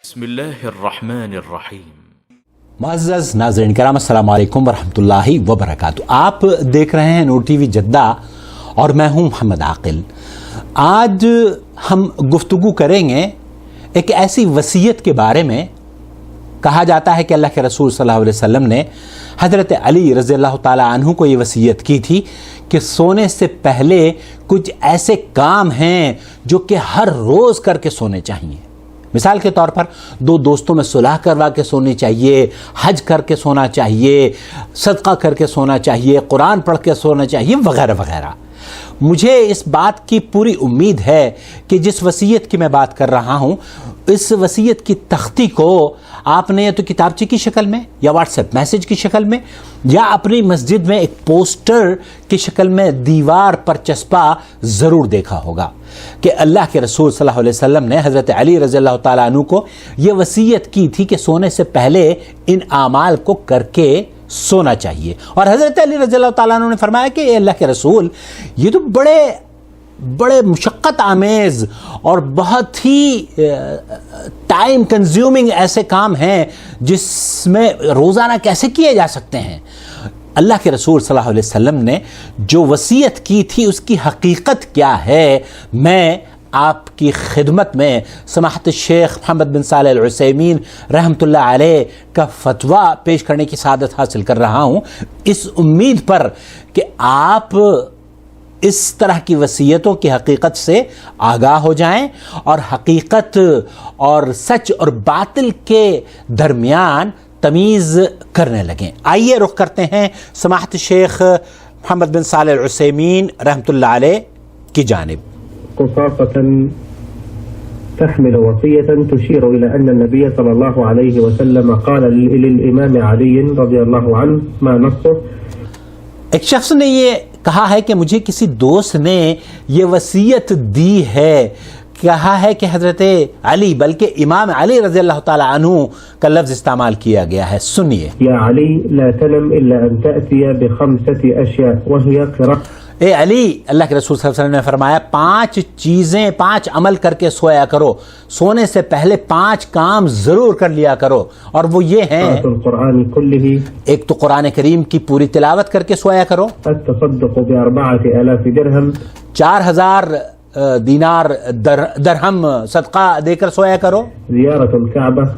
بسم اللہ الرحمن الرحیم۔ معزز ناظرین کرام، السلام علیکم ورحمۃ اللہ وبرکاتہ۔ آپ دیکھ رہے ہیں نور ٹی وی جدہ اور میں ہوں محمد عاقل۔ آج ہم گفتگو کریں گے ایک ایسی وصیت کے بارے میں۔ کہا جاتا ہے کہ اللہ کے رسول صلی اللہ علیہ وسلم نے حضرت علی رضی اللہ تعالیٰ عنہ کو یہ وصیت کی تھی کہ سونے سے پہلے کچھ ایسے کام ہیں جو کہ ہر روز کر کے سونے چاہیے۔ مثال کے طور پر دو دوستوں میں صلح کروا کے سونی چاہیے، حج کر کے سونا چاہیے، صدقہ کر کے سونا چاہیے، قرآن پڑھ کے سونا چاہیے، وغیرہ وغیرہ۔ مجھے اس بات کی پوری امید ہے کہ جس وصیت کی میں بات کر رہا ہوں، اس وصیت کی تختی کو آپ نے یا تو کتابچے کی شکل میں یا واٹس ایپ میسج کی شکل میں یا اپنی مسجد میں ایک پوسٹر کی شکل میں دیوار پر چسپا ضرور دیکھا ہوگا کہ اللہ کے رسول صلی اللہ علیہ وسلم نے حضرت علی رضی اللہ تعالیٰ عنہ کو یہ وصیت کی تھی کہ سونے سے پہلے ان اعمال کو کر کے سونا چاہیے۔ اور حضرت علی رضی اللہ تعالیٰ عنہ نے فرمایا کہ اے اللہ کے رسول، یہ تو بڑے مشقت آمیز اور بہت ہی ٹائم کنزیومنگ ایسے کام ہیں جس میں روزانہ کیسے کیے جا سکتے ہیں۔ اللہ کے رسول صلی اللہ علیہ وسلم نے جو وصیت کی تھی اس کی حقیقت کیا ہے، میں آپ کی خدمت میں سماحت الشیخ محمد بن صالح العثیمین رحمۃ اللہ علیہ کا فتویٰ پیش کرنے کی سعادت حاصل کر رہا ہوں، اس امید پر کہ آپ اس طرح کی وصیتوں کی حقیقت سے آگاہ ہو جائیں اور حقیقت اور سچ اور باطل کے درمیان تمیز کرنے لگیں۔ آئیے رخ کرتے ہیں سماحت شیخ محمد بن صالح العثیمین رحمۃ اللہ علیہ کی جانب۔ قصاصة تحمل وصية تشير إلى أن النبي صلى الله عليه وسلم قال للإمام علي رضي الله عنه ما نصه۔ ایک شخص نے یہ کہا ہے کہ مجھے کسی دوست نے یہ وصیت دی ہے، کہا ہے کہ حضرت علی بلکہ امام علی رضی اللہ تعالی عنہ کا لفظ استعمال کیا گیا ہے، سنیے۔ یا علی لا تنم الا ان تأتی بخمسة اشیاء وهي قراءة۔ اے علی، اللہ کے رسول صلی اللہ علیہ وسلم نے فرمایا 5 عمل کر کے سویا کرو، سونے سے پہلے 5 کام ضرور کر لیا کرو، اور وہ یہ ہیں: القرآن کلہ، ایک تو قرآن کریم کی پوری تلاوت کر کے سویا کرو، التصدق ب4,000 درہم، 4000 دینار درہم صدقہ دے کر سویا کرو، زیارت الکعبہ،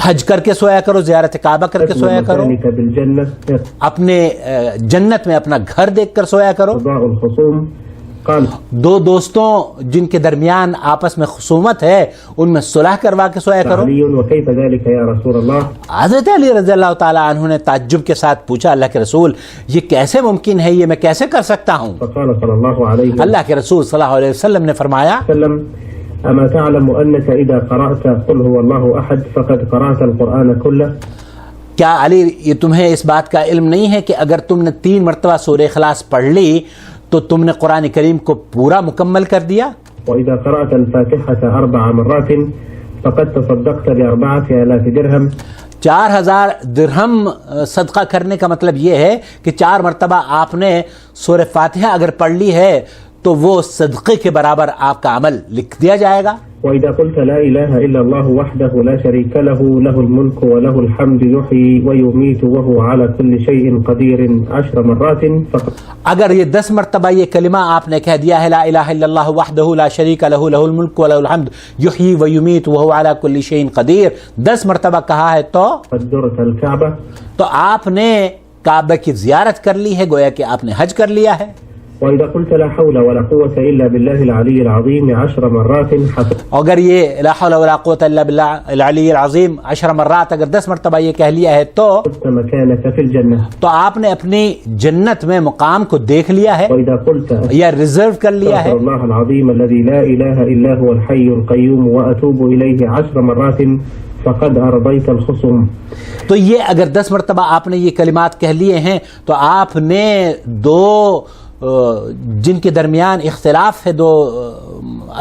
حج کر کے سویا کرو، زیارت کعبہ کر کے سویا کرو، اپنے جنت میں اپنا گھر دیکھ کر سویا کرو، قضاء الخصوم، قال دو دوستوں جن کے درمیان آپس میں خصومت ہے ان میں صلح کروا کے سویا کرو۔ علی وکیف ذلك یا رسول اللہ، حضرت علی رضی اللہ تعالیٰ عنہ نے تعجب کے ساتھ پوچھا، اللہ کے رسول یہ کیسے ممکن ہے، یہ میں کیسے کر سکتا ہوں؟ فقال صلی اللہ علیہ اللہ کے رسول صلی اللہ علیہ وسلم نے فرمایا، وسلم اما تعلم انك اذا قرأت قل هو الله احد فقد قرأت القرآن كله۔ کیا علی یہ تمہیں اس بات کا علم نہیں ہے کہ اگر تم نے 3 مرتبہ سورہ اخلاص پڑھ لی تو تم نے قرآن کریم کو پورا مکمل کر دیا؟ وإذا قرأت الفاتحة 4 مرات فقد تصدقت ب4,000 درہم۔ 4000 درہم صدقہ کرنے کا مطلب یہ ہے کہ 4 مرتبہ آپ نے سورہ فاتحہ اگر پڑھ لی ہے تو وہ صدقے کے برابر آپ کا عمل لکھ دیا جائے گا۔ وإذا قلت لا إله إلا الله وحده لا شريك له له الملك وله الحمد يحيي ويميت وهو على كل شيء قدير 10 مرات فقط۔ اگر یہ 10 مرتبہ یہ کلمہ آپ نے کہہ دیا ہے، لا الہ الا اللہ وحدہ لا شریک لہ لہ الملک ولہ الحمد یحیی ویمیت وہو علی کل شیء قدیر، 10 مرتبہ کہا ہے تو قدرت الكعبہ، تو آپ نے کعبہ کی زیارت کر لی ہے، گویا کہ آپ نے حج کر لیا ہے۔ وإذا قلت لا حول ولا قوة إلا بالله العلي العظيم 10 مرات حسب۔ اگر یہ لا حول ولا قوة الا بالله العلی العظیم 10 مرات اگر 10 مرتبہ یہ کہہ لیا ہے تو مكانك في الجنة، تو آپ نے اپنی جنت میں مقام کو دیکھ لیا ہے وإذا قلت یا ریزرو کر لیا ہے۔ استغفر الله العظيم الذي لا إله إلا هو الحي القيوم وأتوب إليه 10 مرات فقد أرضيت الخصوم۔ تو یہ اگر 10 مرتبہ آپ نے یہ کلمات کہہ لیے ہیں تو آپ نے دو جن کے درمیان اختلاف ہے، 2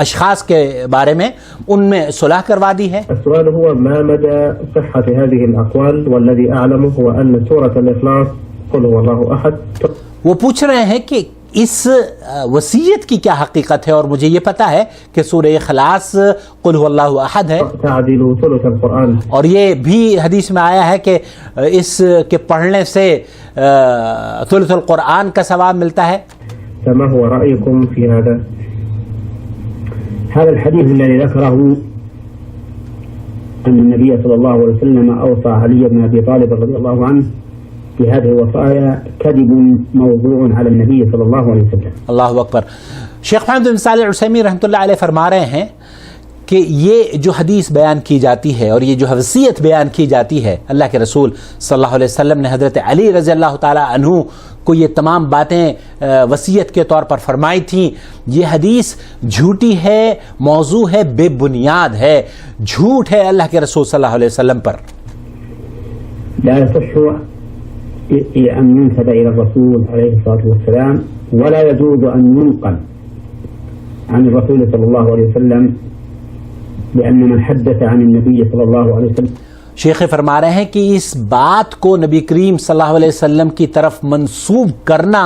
اشخاص کے بارے میں، ان میں صلح کروا دی ہے۔ السؤال هو ما مدى صحة هذه الأقوال، والذي أعلم هو أن سورة الإخلاص قل هو الله أحد۔ وہ پوچھ رہے ہیں کہ اس وصیت کی کیا حقیقت ہے؟ اور مجھے یہ پتا ہے کہ سورہ اخلاص قل هو اللہ احد ہے، تعدل ثلث القرآن، اور یہ بھی حدیث میں آیا ہے کہ اس کے پڑھنے سے ثلث القرآن کا ثواب ملتا ہے. فما هو رأيكم في هذا الحديث الذي ذكره أن النبي صلى الله عليه وسلم أوصى علي بن أبي طالب رضي الله عنه بهذه الوصايا كذب موضوع على النبي صلى الله عليه وسلم. اللہ اکبر. شیخ محمد بن صالح العثیمین رحمۃ اللہ علیہ فرما رہے ہیں کہ یہ جو حدیث بیان کی جاتی ہے اور یہ جو وصیت بیان کی جاتی ہے، اللہ کے رسول صلی اللہ علیہ وسلم نے حضرت علی رضی اللہ تعالی عنہ کو یہ تمام باتیں وصیت کے طور پر فرمائی تھیں. یہ حدیث جھوٹی ہے، موضوع ہے، بے بنیاد ہے، جھوٹ ہے اللہ کے رسول صلی اللہ علیہ وسلم پر. لا يصح أن ينسب إلى الرسول عليه الصلاة والسلام، ولا يجوز أن ينقل عن الرسول صلى الله عليه وسلم، لأن من حدث عن النبي صلى الله عليه وسلم. شیخ فرما رہے ہیں کہ اس بات کو نبی کریم صلی اللہ علیہ وسلم کی طرف منسوب کرنا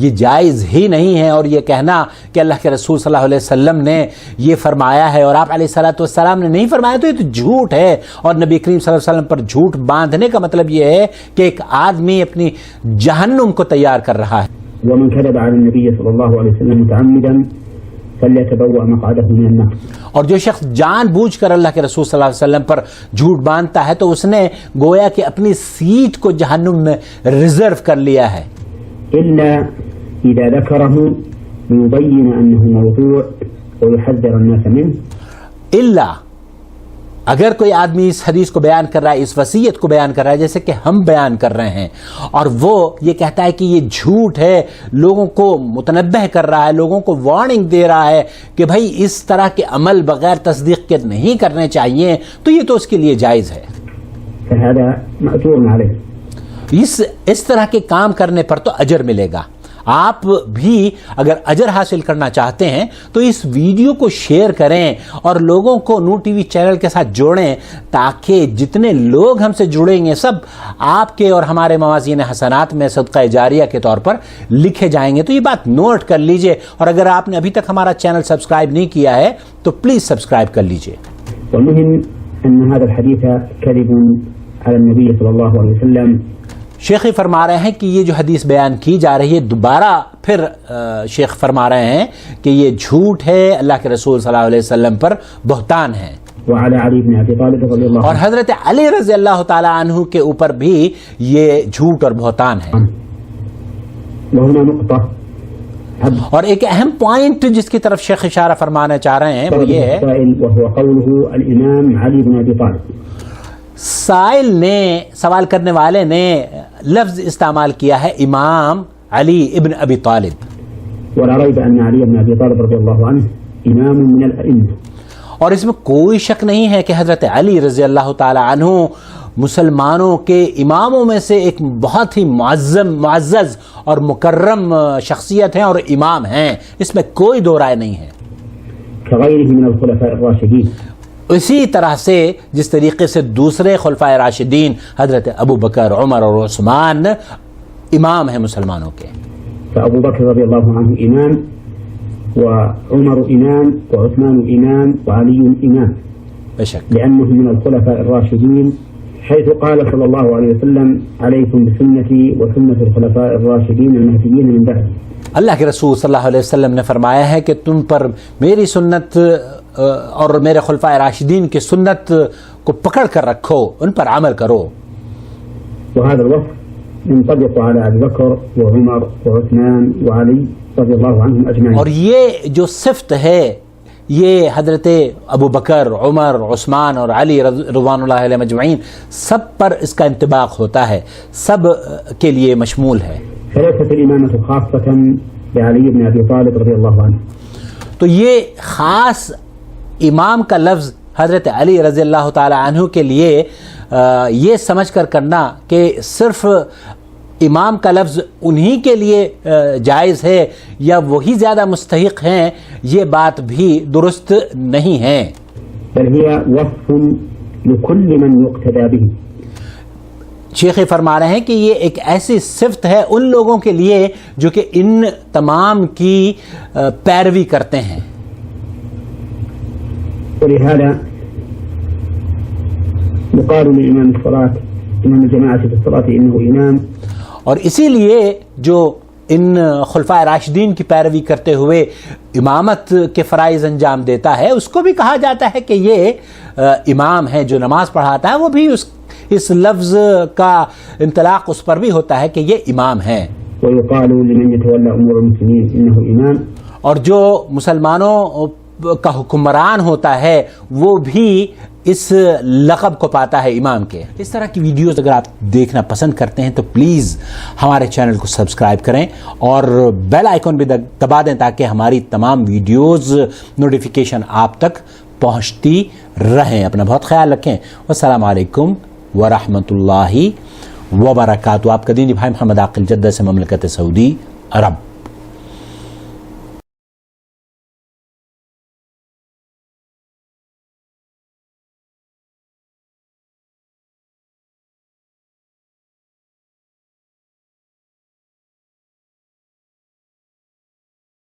یہ جائز ہی نہیں ہے، اور یہ کہنا کہ اللہ کے رسول صلی اللہ علیہ وسلم نے یہ فرمایا ہے اور آپ علیہ الصلوۃ والسلام نے نہیں فرمایا، تو یہ تو جھوٹ ہے. اور نبی کریم صلی اللہ علیہ وسلم پر جھوٹ باندھنے کا مطلب یہ ہے کہ ایک آدمی اپنی جہنم کو تیار کر رہا ہے. ومن كذب على النبي صلى الله عليه وسلم متعمدا فليتبوأ مقعده من النار. اور جو شخص جان بوجھ کر اللہ کے رسول صلی اللہ علیہ وسلم پر جھوٹ باندھتا ہے تو اس نے گویا کہ اپنی سیٹ کو جہنم میں ریزرو کر لیا ہے. إلا إذا ذكره ليبين أنه موضوع ويحذر الناس منه. الا اگر کوئی آدمی اس حدیث کو بیان کر رہا ہے، اس وصیت کو بیان کر رہا ہے جیسے کہ ہم بیان کر رہے ہیں، اور وہ یہ کہتا ہے کہ یہ جھوٹ ہے، لوگوں کو متنبہ کر رہا ہے، لوگوں کو وارننگ دے رہا ہے کہ بھائی اس طرح کے عمل بغیر تصدیق کے نہیں کرنے چاہیے، تو یہ تو اس کے لیے جائز ہے. فهذا مأجور عليه. اس طرح کے کام کرنے پر تو اجر ملے گا. آپ بھی اگر اجر حاصل کرنا چاہتے ہیں تو اس ویڈیو کو شیئر کریں اور لوگوں کو نور ٹی وی چینل کے ساتھ جوڑیں، تاکہ جتنے لوگ ہم سے جڑیں گے سب آپ کے اور ہمارے موازین حسنات میں صدقہ جاریہ کے طور پر لکھے جائیں گے. تو یہ بات نوٹ کر لیجئے، اور اگر آپ نے ابھی تک ہمارا چینل سبسکرائب نہیں کیا ہے تو پلیز سبسکرائب کر لیجئے. والمهم أن هذا الحديث كذب على النبي صلى الله عليه وسلم. شیخ فرما رہے ہیں کہ یہ جو حدیث بیان کی جا رہی ہے، دوبارہ پھر شیخ فرما رہے ہیں کہ یہ جھوٹ ہے، اللہ کے رسول صلی اللہ علیہ وسلم پر بہتان ہے. وعلى علي بن ابي طالب رضي الله اور حضرت علی رضی اللہ تعالی عنہ کے اوپر بھی یہ جھوٹ اور بہتان ہے. وهنا نقطة. اور ایک اہم پوائنٹ جس کی طرف شیخ اشارہ فرمانا چاہ رہے ہیں وہ یہ ہے، وهو قوله الإمام علي بن ابي طالب. سائل نے، سوال کرنے والے نے لفظ استعمال کیا ہے امام علی ابن ابی طالب. ولا ريب ان علي بن ابي طالب رضي الله عنه امام من الائمه. اور اس میں کوئی شک نہیں ہے کہ حضرت علی رضی اللہ تعالی عنہ مسلمانوں کے اماموں میں سے ایک بہت ہی معزز اور مکرم شخصیت ہیں اور امام ہیں، اس میں کوئی دو رائے نہیں ہے. كغيره من الخلفاء الراشدين. اسی طرح سے جس طریقے سے دوسرے خلفائے راشدین حضرت ابو بکر، عمر اور عثمان امام ہیں مسلمانوں کے. فابو بکر رضی اللہ عنہ امام، وعمر امام، وعثمان امام، وعلی امام. بے شک لأنهم من الخلفاء الراشدين، حيث قال صلى الله عليه وسلم عليكم بسنتي وسنة الخلفاء الراشدين المهديين من بعدي. اللہ کے رسول صلی اللہ علیہ وسلم نے فرمایا ہے کہ تم پر میری سنت اور میرے خلفائے راشدین کی سنت کو پکڑ کر رکھو، ان پر عمل کرو. وهذا الوصف ينطبق على ابي بكر وعمر وعثمان وعلي رضي الله عنهم اجمعين. اور یہ جو صفت ہے یہ حضرت ابو بکر، عمر، عثمان اور علی رضوان اللہ علیہ مجمعین سب پر اس کا انطباق ہوتا ہے، سب کے لیے مشمول ہے. فليست الإمامة خاصة بعلي بن أبي طالب رضي الله عنه. تو یہ خاص امام کا لفظ حضرت علی رضی اللہ تعالی عنہ کے لیے یہ سمجھ کر کرنا کہ صرف امام کا لفظ انہی کے لیے جائز ہے یا وہی زیادہ مستحق ہیں، یہ بات بھی درست نہیں ہے. بل هي وصف لكل من يقتدى به. شیخ فرما رہے ہیں کہ یہ ایک ایسی صفت ہے ان لوگوں کے لیے جو کہ ان تمام کی پیروی کرتے ہیں. ولهذا يقال لإمام الصلاة إمام الجماعة في الصلاة إنه إمام. اور اسی لیے جو ان خلفائے راشدین کی پیروی کرتے ہوئے امامت کے فرائض انجام دیتا ہے اس کو بھی کہا جاتا ہے کہ یہ امام ہے. جو نماز پڑھاتا ہے وہ بھی اس لفظ کا انطلاق اس پر بھی ہوتا ہے کہ یہ امام ہے. ويقال لمن يتولى أمور المسلمين إنه إمام. اور جو مسلمانوں کا حکمران ہوتا ہے وہ بھی اس لقب کو پاتا ہے امام کے. اس طرح کی ویڈیوز اگر آپ دیکھنا پسند کرتے ہیں تو پلیز ہمارے چینل کو سبسکرائب کریں اور بیل آئیکن بھی دبا دیں تاکہ ہماری تمام ویڈیوز نوٹیفیکیشن آپ تک پہنچتی رہیں. اپنا بہت خیال رکھیں. والسلام علیکم ورحمۃ اللہ وبرکاتہ. آپ کا دینی بھائی محمد عاقل، جدہ سے مملکت سعودی عرب.